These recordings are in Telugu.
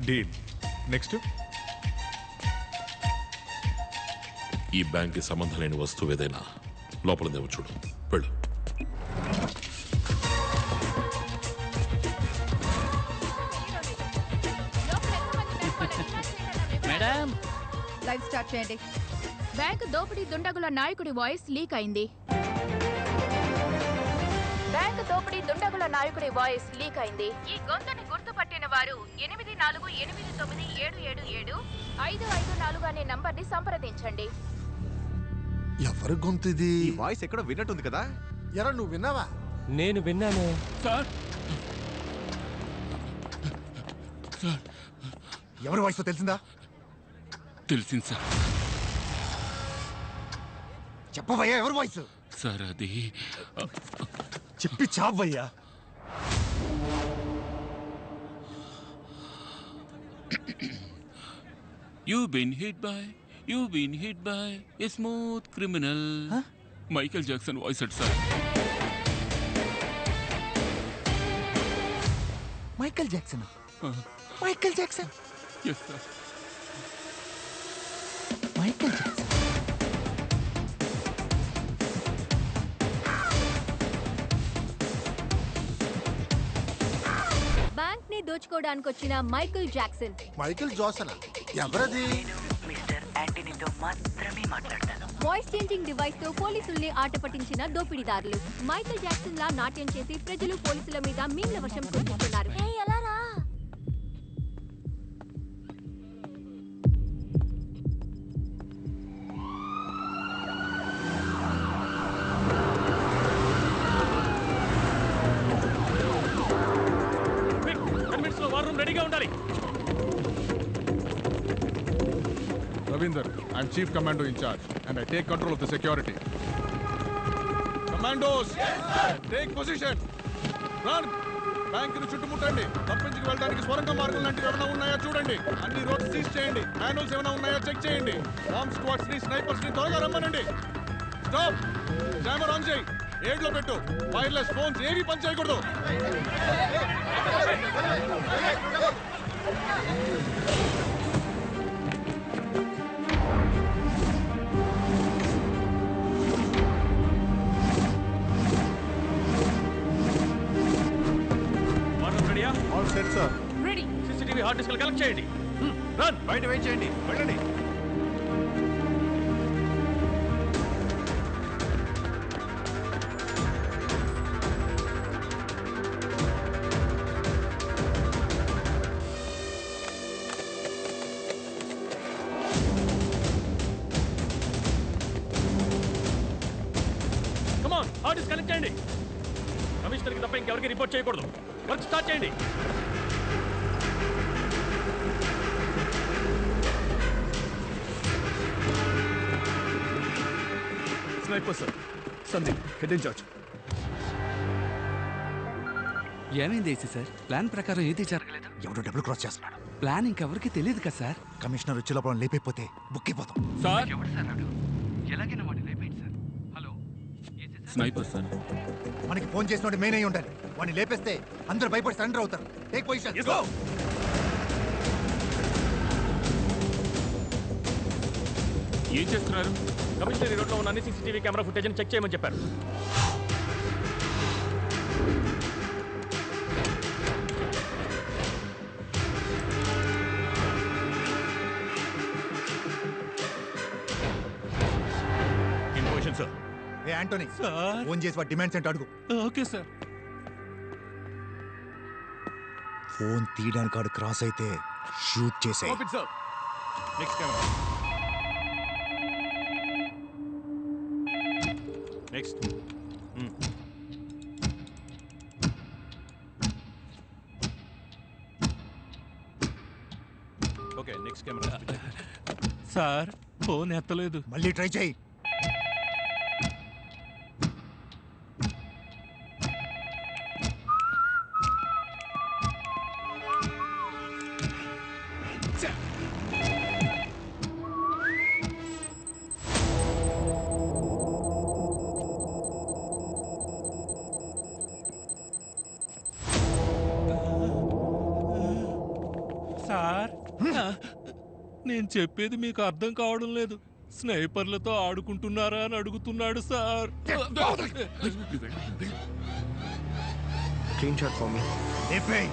డీల్. నెక్స్ట్. ఈ బ్యాంక్కి సంబంధం లేని వస్తువు ఏదైనా లోపలదేమో చూడు. వెళ్ళు. మేడం, లైవ్ స్టార్ట్ చేయండి. బ్యాంకు దోపిడీ దుండగుల నాయకుడి వాయిస్ లీక్ అయింది. బ్యాంకు దోపిడీ దుండగుల నాయకుడి వాయిస్ లీక్ అయింది. ఈ గొంతుని గుర్తుపట్టిన వారు 8489777554 అనే నంబర్ని సంప్రదించండి. ఎవరి గొంతు ఇది? ఈ వాయిస్ ఎక్కడో విన్నట్టుంది కదా. ఎరా నువ్వు విన్నావా? నేను విన్నాను సార్. ఎవరి వాయిస్ తెలిసిందా? తెలిసింది సార్. చెప్పవయ్యా ఎవరి వాయిస్? సార్ అది చెప్పి చావయ్యా. You've been hit by a smooth criminal. Michael Jackson voice అట్ sir. Michael Jackson. Michael Jackson. Yes sir. Michael Jackson. Bank ని దోచుకోవడానికి వచ్చిన మైకేల్ జాక్సన్. మైకేల్ జాక్సన్ ఎవరది? మిస్టర్ యాంటనీతో మాత్రమే మాట్లాడతాను. వాయిస్ చేంజింగ్ డివైస్ తో పోలీసుల్ని ఆట పట్టించిన దోపిడీదారులు. మైకేల్ జాక్సన్ లా నాట్యం చేసి ప్రజలు పోలీసుల మీద మీమ్ల వర్షం కురిపిస్తున్నారు. రెడీగా ఉండాలి. Ravinder, I'm Chief Commando in charge and I take control of the security. Commandos, yes, sir. Take position. Run. బ్యాంకును చుట్టుముట్టండి. తప్పించుకు వెళ్ళడానికి స్వరంగ మార్గం లాంటివి ఏమైనా ఉన్నాయా చూడండి. అన్ని రోడ్స్ సీజ్ చేయండి. మాన్యువల్స్ ఏమైనా ఉన్నాయా చెక్ చేయండి. బాంబ్ స్క్వాడ్స్ ని స్నైపర్స్ ని త్వరగా రమ్మనండి. స్టాప్. జామర్ ఆన్ చేయి. ఏడ్లో పెట్టు. వైర్లెస్ ఫోన్స్ ఏవి పని చేయకూడదు. All set sir. Ready. CCTV hard disk collect చేయండి. రన్. బయట వెయిట్ చేయండి. వెళ్ళండి. కమాన్, హార్డ్ డిస్క్ కనెక్ట్ చేయండి. కమిషనర్కి తప్ప ఇంకెవరికి రిపోర్ట్ చేయకూడదు. వర్క్ స్టార్ట్ చేయండి. Sniper sir. Sandeep, head in charge. ఏమైంది ఏసీ సార్? ప్లాన్ ప్రకారం ఏది జరగలేదు. ఎవడో డబుల్ క్రాస్ చేస్తున్నాడు. ప్లాన్ ఇంకెవరికి తెలియదు కదా సార్. కమిషనర్ వచ్చే లోపల లేపైపోతే బుక్ అయిపోతాం. సార్, ఎవడు సార్ నాడు? ఎలాగైనా వాడిని లేపేయండి సార్. Hello, sniper sir. మనకి ఫోన్ చేసినోడు మెయిన్ అయి ఉండాలి. వాడిని లేపేస్తే అందరూ భయపడి సరెండర్ అవుతారు. Take position. ఏం చేస్తున్నారు? కమిషనరీ రోడ్లో ఉన్న అన్ని సీసీటీవీ కెమెరా ఫుటేజ్ చెక్ చేయమని చెప్పారు. Information sir. A Antony, phone చేసి వాడి డిమాండ్స్ ఏంటో అడుగు. Okay sir. ఫోన్ తీయడానికి వాడు క్రాస్ అయితే షూట్ చేసే. Sir. Next camera. Next. Okay, next camera. Sir, phone ఎత్తలేదు. మళ్ళీ ట్రై చేయి. సార్ సార్ నేను చెప్పేది మీకు అర్థం కావడం లేదు. స్నైపర్లతో ఆడుకుంటున్నారా అని అడుగుతున్నాడు sir. Screenshot for me. లేపేయ్.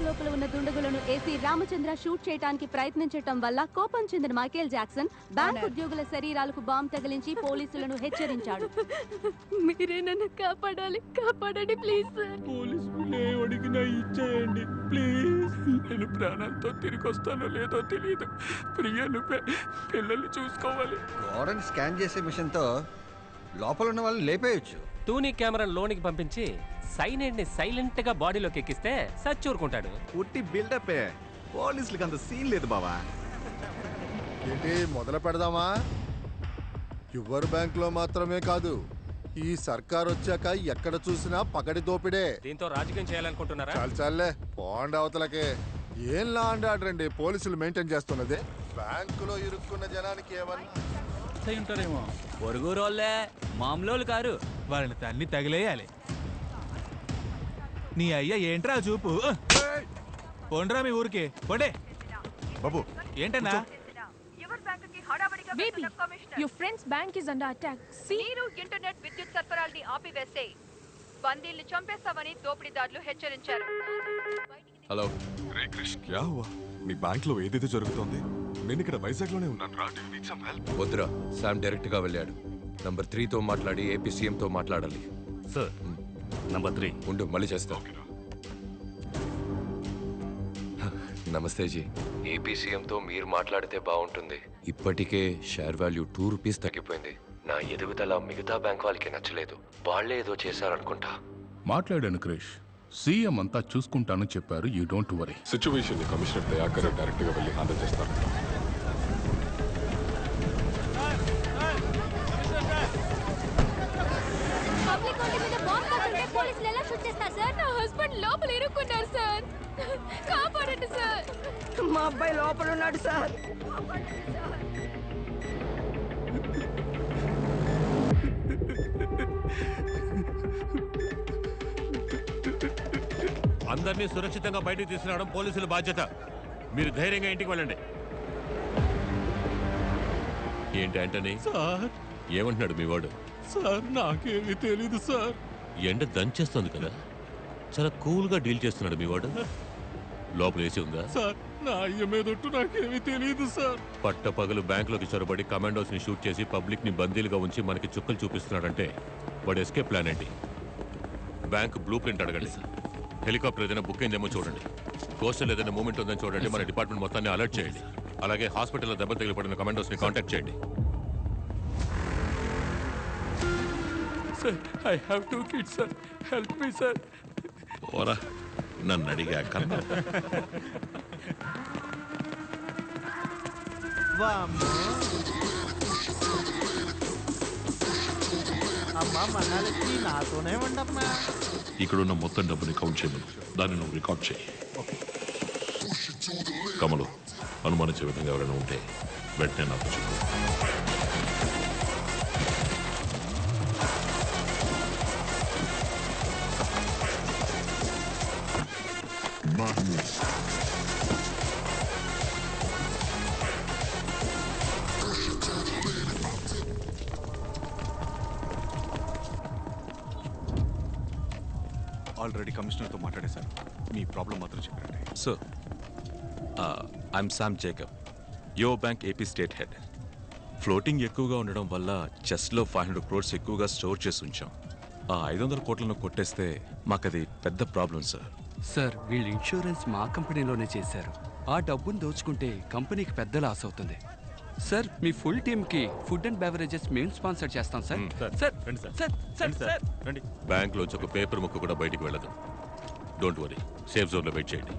లోపల ఉన్న దుండగులను ఏసీ రామచంద్ర షూట్ చేయడానికి ప్రయత్నించడం వల్ల కోపం చెందిన మైకేల్ జాక్సన్ బ్యాంక్ ఉద్యోగుల శరీరాలకు బాంబు తగిలించి పోలీసులను హెచ్చరించాడు. మీరే నన్ను కాపాడాలి, కాపాడండి ప్లీజ్ సార్. పోలీసులు అడిగినా ఇచ్చేయండి ప్లీజ్. నేను ప్రాణాలతో తిరిగి వస్తానో లేదో తెలియదు. ప్రియను పిల్లల్ని చూసుకోవాలి. గోడని స్కాన్ చేసే మిషన్ తో లోపల ఉన్న వాళ్ళని లేపేయచ్చు. టూనీ కెమెరా లోనికి పంపించి సైనైడ్ ని సైలెంట్ గా బాడీలోకి ఎక్కిస్తే సచ్చూరుకుంటాడు. ఉట్టి బిల్డప్ పోలీసులకు అంత సీన్ లేదు బావా. ఏంటి మొదలు పెడదామా? యువర్ బ్యాంక్ లో మాత్రమే కాదు, ఈ సర్కార్ వచ్చాక ఎక్కడ చూసినా పగడి దోపిడే. దీంతో రాజకీయం చేయాలనుకుంటున్నారా? చాలే పోండి అవతలకే. ఏం లా అండ్ ఆర్డర్ అండి పోలీసులు మెయింటైన్ చేస్తున్నది? బ్యాంకులో ఇరుక్కున్న జనానికి ఏమన్నా ఉంటారేమో. పొరుగురోళ్ళే మామూలు కారు. వాళ్ళని తన్ని తగిలేయాలి. నీ అయ్యా ఏంట్రా చూపు? పోండ్రా మీ ఊరికి పోండే. బాబు ఏంటన్నా? Baby, your friend's bank is under attack. మీరు ఇంటర్నెట్ విద్యుత్ సరఫరాల్ని ఆపివేస్తే బందీల్ని చంపేస్తామని దోపిడీదారులు హెచ్చరించారు. హలో రే క్రిష్, క్యా హువా? మీ బ్యాంక్ లో ఏదేదో జరుగుతోంది. నేను ఇక్కడ వైజాగ్ లోనే ఉన్నాను రా. Do need some help? వద్దురా, శామ్ డైరెక్ట్ గా వెళ్ళాడు. నంబర్ 3 తో మాట్లాడి ఏపీ సీఎం తో మాట్లాడాలి. సార్ నంబర్ 3 ఉండు, మళ్ళీ చేస్తా. నమస్తే జీ. ఏపీ సీఎంతో మీరు మాట్లాడితే బాగుంటుంది. ఇప్పటికే షేర్ వాల్యూ 2 రూపీస్ తగ్గిపోయింది. నా ఎదుగుదల మిగతా బ్యాంక్ వాళ్ళకి నచ్చలేదు. వాళ్ళే ఏదో చేశారనుకుంటా. మాట్లాడాను క్రిష్. సీఎం అంతా చూసుకుంటానని చెప్పారు. You don't worry. సిచ్యువేషన్ ని కమిషనర్ దయాకర్ డైరెక్ట్ గా వెళ్ళి హ్యాండిల్ చేస్తారంట. పబ్లిక్ ఒంటి మీద బాంబు పడుతుంటే పోలీసులు ఎలా షూట్ చేస్తారు సార్? నా హస్బెండ్ లోపల ఇరుక్కున్నారు సార్. కాపాడండి సార్. మా అబ్బాయి లోపల ఉన్నాడు సార్. అందరినీ సురక్షితంగా బయటకు తీసుకురావడం పోలీసుల బాధ్యత. మీరు ధైర్యంగా ఇంటికి వెళ్ళండి. ఏంటి ఆంటనీ? సార్ ఏమంటున్నాడు మీ వాడు? సార్ నాకేమీ తెలీదు సార్. ఎండ దంచేస్తుంది కదా, చాలా కూల్గా డీల్ చేస్తున్నాడు మీ వాడు. లోపల వేసి ఉందా? సార్ నా అయ్య మీదొట్టు నాకేమీ తెలీదు సార్. పట్టపగలు బ్యాంకులోకి చొరబడి కమాండోస్ ని షూట్ చేసి పబ్లిక్ ని బందీలుగా ఉంచి మనకి చుక్కలు చూపిస్తున్నాడంటే వాడు ఎస్కేప్ ప్లాన్ ఏంటి? బ్యాంక్ బ్లూ ప్రింట్ అడగండి. హెలికాప్టర్ ఏదైనా బుక్ అయిందేమో చూడండి. కోస్టల్ ఏదైనా మూమెంట్ ఉందని చూడండి. మన డిపార్ట్మెంట్ మొత్తాన్ని అలర్ట్ చేయండి. అలాగే హాస్పిటల్లో దెబ్బ తగిలిపడిన కమాండోస్ ని కాంటాక్ట్ చేయండి. Sir I have 2 kids sir. Help me sir. ఓరా, నన్ను అడిగా కన్నా. ఇక్కడున్న మొత్తం డబ్బుని కౌంట్ చేయమను. దాన్ని నువ్వు రికార్డ్ చేయి. కమలు, అనుమానించే విధంగా ఎవరైనా ఉంటే వెంటనే నాకు చెప్పు. ఆల్రెడీ కమిషనర్తో మాట్లాడేశారు. మీ ప్రాబ్లం మాత్రం చెప్పండి. Sir I'm Sam Jacob, your bank AP state head. Floating ఎక్కువగా ఉండడం వల్ల చెస్ట్లో 500 crores ఎక్కువగా స్టోర్ చేసి ఉంచాం. ఆ 500 కోట్లను కొట్టేస్తే మాకది పెద్ద ప్రాబ్లం సార్. సార్ వీళ్ళు ఇన్సూరెన్స్ మా కంపెనీలోనే చేశారు. ఆ డబ్బును దోచుకుంటే కంపెనీకి పెద్ద లాస్ అవుతుంది. సార్ మీ ఫుల్ టీమ్కి ఫుడ్ అండ్ బెవరేజెస్ మేము స్పాన్సర్ చేస్తాం సార్. సార్ సార్ సార్ రండి. బ్యాంక్లోంచి ఒక పేపర్ ముక్క కూడా బయటికి వెళ్ళదు. డోంట్ వరీ, సేఫ్ జోన్లో వెయిట్ చేయండి.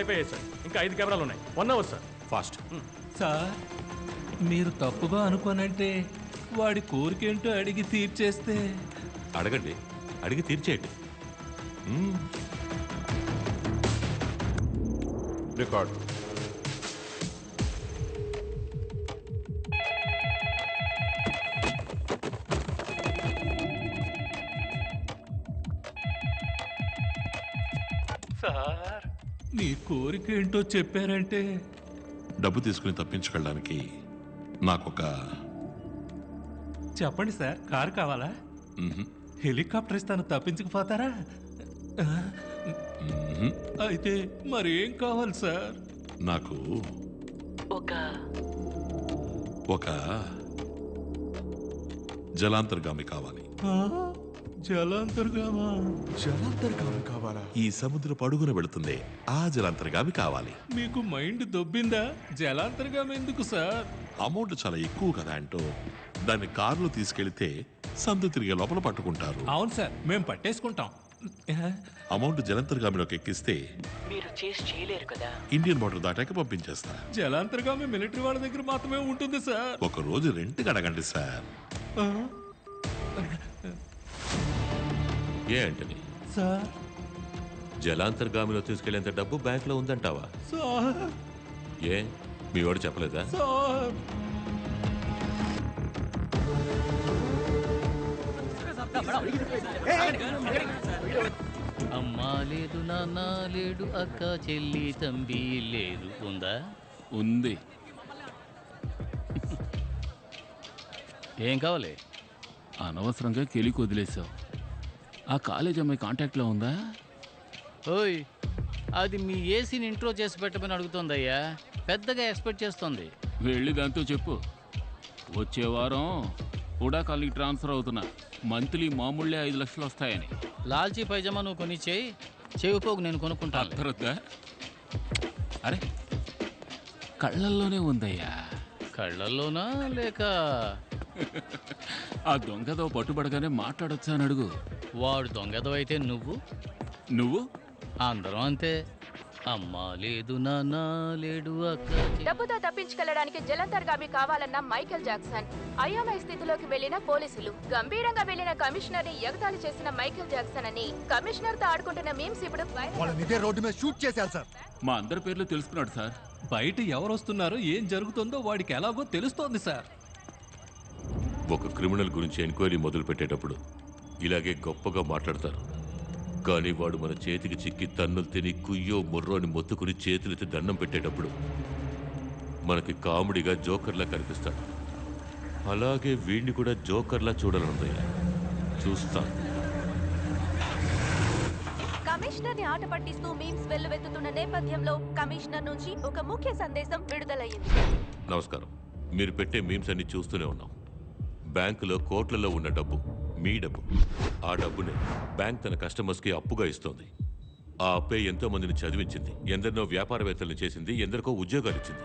అయిపోయాయి సార్. ఇంకా 5 కెమెరాలు ఉన్నాయి. 1 అవర్ సార్. ఫాస్ట్. సార్ మీరు తప్పుగా అనుకోనంటే వాడి కోరికేంటో అడిగి తీర్చేస్తే. అడగండి, అడిగి తీర్చేయండి. రికార్డ్. సార్ మీ కోరికేంటో చెప్పారంటే. డబ్బు తీసుకుని తప్పించుకెళ్ళడానికి నాకొక. చెప్పండి సార్, కారు కావాలా? హెలికాప్టర్ ఇస్తాను, తప్పించకపోతారా? అయితే మరేం కావాలి సార్? నాకు ఒక జలాంతర్గామి కావాలి. జలాంతర్గామా? జలాంతర్గామి కావాలా? ఈ సముద్రపు అడుగున వెళుతుంది ఆ జలాంతర్గామి కావాలి. మీకు మైండ్ దొబ్బిందా? జలాంతర్గామి ఎందుకు సార్? అమౌంట్ చాలా ఎక్కువ కదా అంటూ దాన్ని కారులో తీసుకెళ్తే సందు తిరిగే లోపల పట్టుకుంటారు. అవును సార్, మేము పట్టేసుకుంటాం. అమౌంట్ జలాంతర్గామిలోకి ఎక్కిస్తే మీరు చేసి చేయలేరు కదా. ఇండియన్ బార్డర్ దాటాక పంపించేస్తా. జలాంతర్గామి మిలిటరీ వాళ్ళ దగ్గర మాత్రమే ఉంటుంది సార్. ఒక రోజు రెంట్కి అడగండి సార్. ఏ అంటని సార్, జలాంతర్గామిలో తీసుకెళ్లేంత డబ్బు బ్యాంకులో ఉందంటావా? సార్ ఏ మీ వాడు చెప్పలేదా? సార్ అమ్మా లేదు, నాన్న లేడు, అక్క చెల్లి తంబి లేదు. ఉందా? ఉంది. ఏం కావాలి? అనవసరంగా కెలికి వదిలేసావు. ఆ కాలేజ్ అమ్మాయి కాంటాక్ట్లో ఉందా? ఓయ్, అది మీ ఏసీని ఇంట్రో చేసి పెట్టమని అడుగుతుందయ్యా. పెద్దగా ఎక్స్పెక్ట్ చేస్తుంది. వెళ్ళి దాంతో చెప్పు, వచ్చే వారం హుడా కాలనీకి ట్రాన్స్ఫర్ అవుతున్నా, మంత్లీ మామూళ్ళే 5 లక్షలు వస్తాయని. లాల్చీ పైజమా నువ్వు కొనిచ్చేయి, చెవిపోగు నేను కొనుక్కుంటాను. అర్థరద్దా? అరే కళ్ళల్లోనే ఉందయ్యా. కళ్ళల్లోనా లేక ఆ దొంగతో పట్టుబడగానే మాట్లాడొచ్చా అని అడుగు. వాడు దొంగతో అయితే నువ్వు అందరం అంతే. అమ్మా లేదు, నాన్న లేడు, అక్క. డబ్బుతో తప్పించుకెళ్లడానికి జలంతర్గామి కావాలన్న మైకేల్ జాక్సన్, అయోమయ స్థితిలోకి వెళ్లిన పోలీసులు, గంభీరంగా వెళ్లిన కమిషనర్ ని ఎగతాళి చేసిన మైకేల్ జాక్సన్ అని కమిషనర్ తో ఆడుకుంటున్న మీమ్స్ ఇప్పుడు రోడ్డు మీద షూట్ చేశారు సార్. మా అందరి పేర్లు తెలుసుకున్నాడు సార్. బయట ఎవరు వస్తున్నారో ఏం జరుగుతుందో వాడికి ఎలాగో తెలుస్తోంది సార్. ఒక క్రిమినల్ గురించి ఎంక్వైరీ మొదలు పెట్టేటప్పుడు ఇలాగే గొప్పగా మాట్లాడతారు. కానీ వాడు మన చేతికి చిక్కి తన్నులు తిని కుయ్యో ముర్రోని మొత్తుకుని చేతులెత్తి దండం పెట్టేటప్పుడు మనకి కామెడీగా జోకర్లా కనిపిస్తాడు. అలాగే వీడిని కూడా జోకర్లా చూడాలనుందయ్యా. చూస్తాను. కమిషనర్ ని ఆట పట్టిస్తూ మీమ్స్ వెల్లువెత్తుతున్న నేపథ్యంలో కమిషనర్ నుంచి ఒక ముఖ్య సందేశం విడుదలయ్యింది. నమస్కారం. మీరు పెట్టే మీమ్స్ అన్ని చూస్తూనే ఉన్నాం. బ్యాంకులో కోట్లలో ఉన్న డబ్బు మీ డబ్బు. ఆ డబ్బునే బ్యాంక్ తన కస్టమర్స్కి అప్పుగా ఇస్తోంది. ఆ అప్పే ఎంతో మందిని చదివించింది, ఎందరినో వ్యాపారవేత్తలను చేసింది, ఎందరికో ఉద్యోగాలు ఇచ్చింది.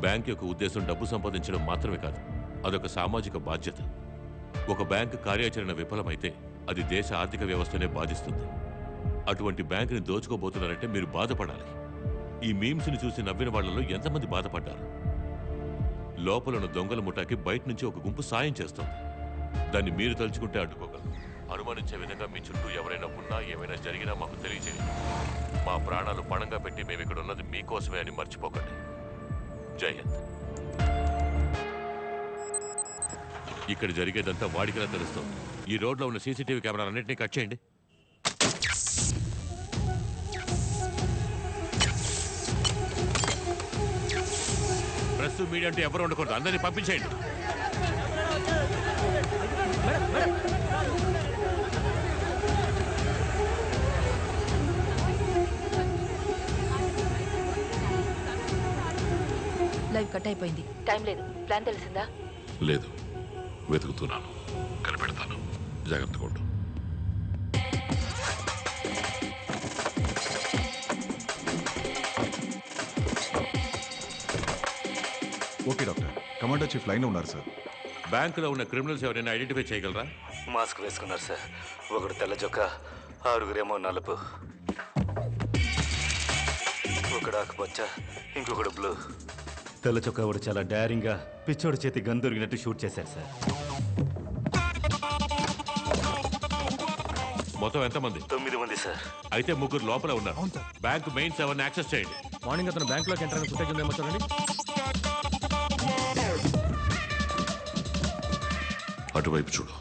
బ్యాంక్ యొక్క ఉద్దేశం డబ్బు సంపాదించడం మాత్రమే కాదు, అదొక సామాజిక బాధ్యత. ఒక బ్యాంక్ కార్యాచరణ విఫలమైతే అది దేశ ఆర్థిక వ్యవస్థనే బాధిస్తుంది. అటువంటి బ్యాంకుని దోచుకోబోతున్నారంటే మీరు బాధపడాలి. ఈ మీమ్స్ని చూసి నవ్విన వాళ్లలో ఎంతమంది బాధపడ్డారు? లోపలున్న దొంగల ముఠాకి బయట నుంచి ఒక గుంపు సాయం చేస్తుంది. దాన్ని మీరు తలుచుకుంటే అడ్డుకోగలరు. అనుమానించే విధంగా మీ చుట్టూ ఎవరైనా ఉన్నా, ఏమైనా జరిగినా మాకు తెలియజేయండి. మా ప్రాణాలు పణంగా పెట్టి మేము ఇక్కడ ఉన్నది మీకోసమే అని మర్చిపోకండి. జై హింద్. ఇక్కడ జరిగేదంతా వాడికిలా తెలుస్తుంది. ఈ రోడ్లో ఉన్న సీసీటీవీ కెమెరాలన్నింటినీ కట్ చేయండి. ప్రెస్ మీడియా అంటే ఎవరు ఉండకూడదు. అందరినీ పంపించేయండి. లైవ్ కట్ అయిపోయింది. టైం లేదు. ప్లాన్ తెలిసిందా? లేదు, వెతుకుతున్నాను. కనిపెడతాను. జాగ్రత్తగా ఉండు. Okay doctor. Commander chief line ఉన్నారు సార్. బ్యాంకులో ఉన్న క్రిమినల్స్ ఎవరైనా ఐడెంటిఫై చేయగలరా? మాస్క్ వేసుకున్నారు సార్. ఒకడు తెల్ల చొక్క, 6 నలుపు. ఒకడు ఆకుపచ్చ ఇంకొకడు బ్లూ. తెల్ల చొక్కావాడు చాలా డైరింగ్ గా పిచ్చోడి చేతి గన్ దొరికినట్టు షూట్ చేశారు సార్. మొత్తం ఎంతమంది? 9 మంది సార్. అయితే 3 లోపల ఉన్నారు. బ్యాంక్ మెయిన్ 7 యాక్సెస్ చేయండి. మార్నింగ్ అతను బ్యాంక్లోకి ఎంటర్ అయిన ఫుటేజ్ ఉందేమో చూడండి. అటువైపు చూడు.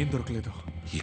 ఏం దొరకలేదు.